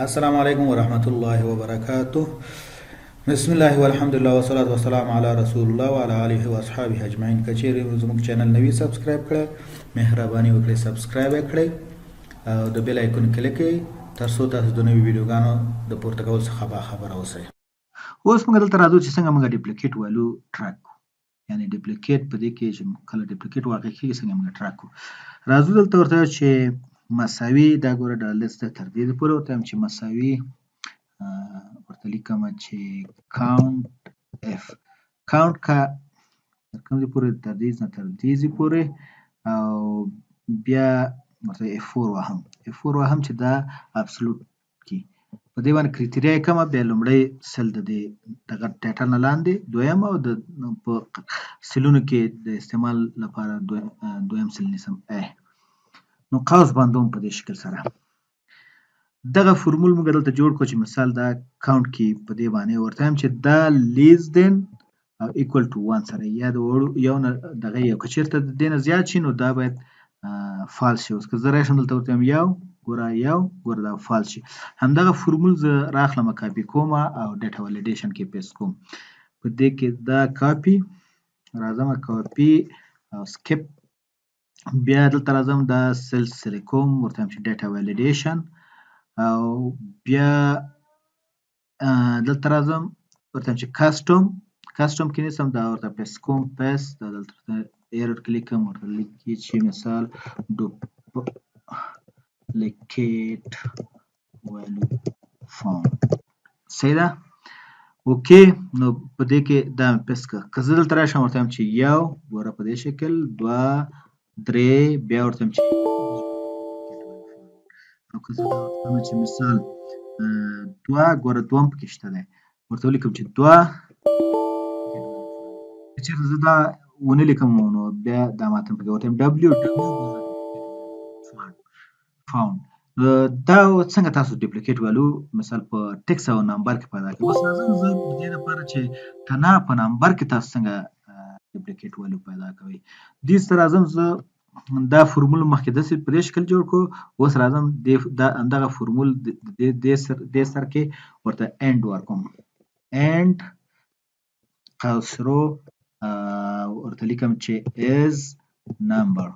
السلام علیکم ورحمۃ اللہ وبرکاتہ. بسم الله والحمد لله والصلاة والسلام علی رسول الله وعلى آله واصحابه اجمعین. کچیر زموږ چینل نوی سبسکرایب کړئ، مهرباني وکړئ سبسکرایب کړئ او د بیل آیکون کلیک کړئ ترڅو تاسو د نوی ویډیوګانو د پورته کول څخه باخبره اوسئ. اوس موږ دلته راځو چې څنګه موږ ډپلیکیټ والو ټریک کوو، یعنی ډپلیکیټ په دې کې چې کله ډپلیکیټ واقع کېږي څنګه موږ ټریک کوو. راځو دلته ورته چې مساوي دا ګوره دا لیست تر دې پورې ورته وایم چې مساوي ورته لیکم چې کاونټ اف کاونټ کا تر کوم ځای پورې تر دې نه تر دې ځای پورې او بیا ورته F4 واهم چې دا ابسولوټ کی په دې باندې کرایټیریا یې کومه بیا لومړی سل د دې دغه ټایټل نه لاندې دویم او د په سلونو کې د استعمال لپاره دویم سل نیسم نو قوس باندوم په دې شکل سره دغه فرمول موږ دلته جوړ کړو چې مثال دا کاونټ کې په دې باندې ورته وایم چې دا لیس دین او ایکوال ټو 1 سره یا د وړو یو نه دغه یو که چېرته د دې نه زیات شي نو دا باید فالس شي. اوس که زه راشم دلته ورته وایم یو ګوره دا فالس شي. همدغه فرمول زه راخلم کاپي کوم او ډیټا ولیډیشن کې پیسټ کوم. په دې کې دا کاپي راځم کاپي او سکیپ بیا دلته راځم دا سیل سلیکټ کوم ورته وایم چې ډیټا ولیډیشن او بیا دلته راځم ورته وایم چې کسټم کې نیسم دا ورته پیسټ کوم پیسټ دا دلته ایرر کلیک کوم ورته لیکي چې مثال ډوپلیکیټ والو فاوند صحیح ده اوکې. نو په دې کې دا پیسټ کړه. که زه دلته راشم ورته وایم چې یو ګوره په دې شکل دوه درې بیا ورته وایم چې او که زه دا ورته وایم چې مثال دوه ګوره دوهم پکې شته دی ورته ولیکم چې دوه که چېرته زه دا ونه لیکم نو بیا دا ماته پکې ورته وایم ډبلیو فاوند. دا څنګه تاسو ډپلیکیټ والو مثال په ټکس او نمبر کې پیدا کوئ. اوس راځم زه د دې لپاره چې تنا په نمبر کې تاسو څنګه ډپلیکیټ والو پیدا کوئ. دې ته راځم زه دا فرمول مخکې داسې په دې شکل جوړ کړو. اوس راځم دا همدغه فرمول دې سر کې ورته اینډ ورکوم اینډ قوس رو ورته لیکم چې از نمبر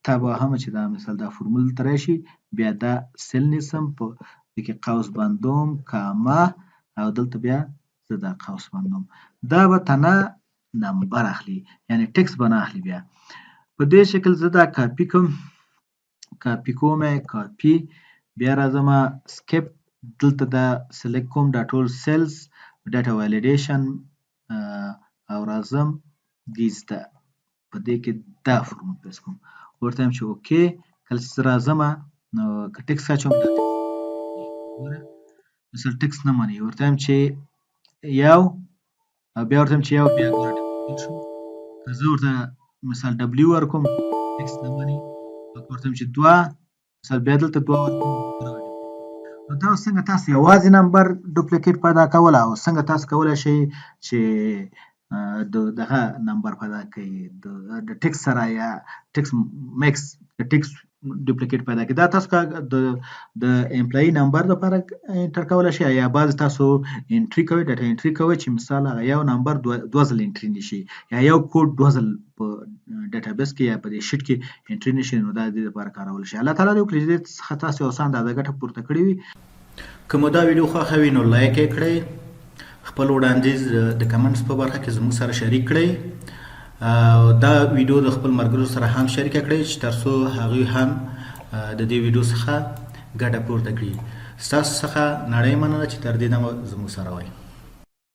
تا به هم چې دا مثال دا فرمول دلته راشي بیا دا سل نیسم په دې کې قوس بندوم کاما او دلته بیا زه دا قوس بندوم دا به تنه نمبر اخلي یعنی ټکس به نه اخلي. بیا په دې شکل زه دا کاپي کوم کاپي بیا راځم سکیپ دلته دا سلیکټ کوم دا ټول سیلز ډیټا ولیډیشن او راځم دیز ته په دې کې دا فرمول پیسټ کوم ورته وایم چې اوکې. کله چې راځم نو که ټکس اچوم مثلا ټکس نه مني ورته وایم چې یو او بیا ورته وایم چې یو بیا ګوره شو. که زه ورته مثال ډبلیو ورکوم ټکس نه مني ورته وایم چې دوه مثال بیا دلته دوه ورکوم. نو دا څنګه تاسو یوازې نمبر ډپلیکیټ پیدا کول او څنګه تاسو کولی شئ چې دغه نمبر پیدا کړئ د ټکس سره یا ټکس میکس د ټکس ډپلیکیټ پیدا کړئ. دا تاسو د امپلایي نمبر لپاره انټر کولی شئ یا بعضې تاسو انټري کوئ ډاټا انټري کوئ چې مثال هغه یو نمبر دوه ځله انټري نه شي یا یو کوډ دوه ځله په ډاټابیس کې یا په دې شیټ کې انټري نه شي نو دا د دې لپاره کارول شي. الله تعالی دې وکړي چې دې څخه تاسو اوس اندازه ګټه پورته کړې وي. که مو دا ویډیو خوښوي نو لایک یې کړئ، خپل وړاندیز د کمنټس په برخه کې زموږ سره شریک کړئ او دا ویډیو د خپل ملګرو سره هم شریک کړئ چې ترڅو هغوی هم د دې ویډیو څخه ګټه پورته کړي. ستاسو څخه نړۍ مننه چې تر دې دمه زموږ سره وئ.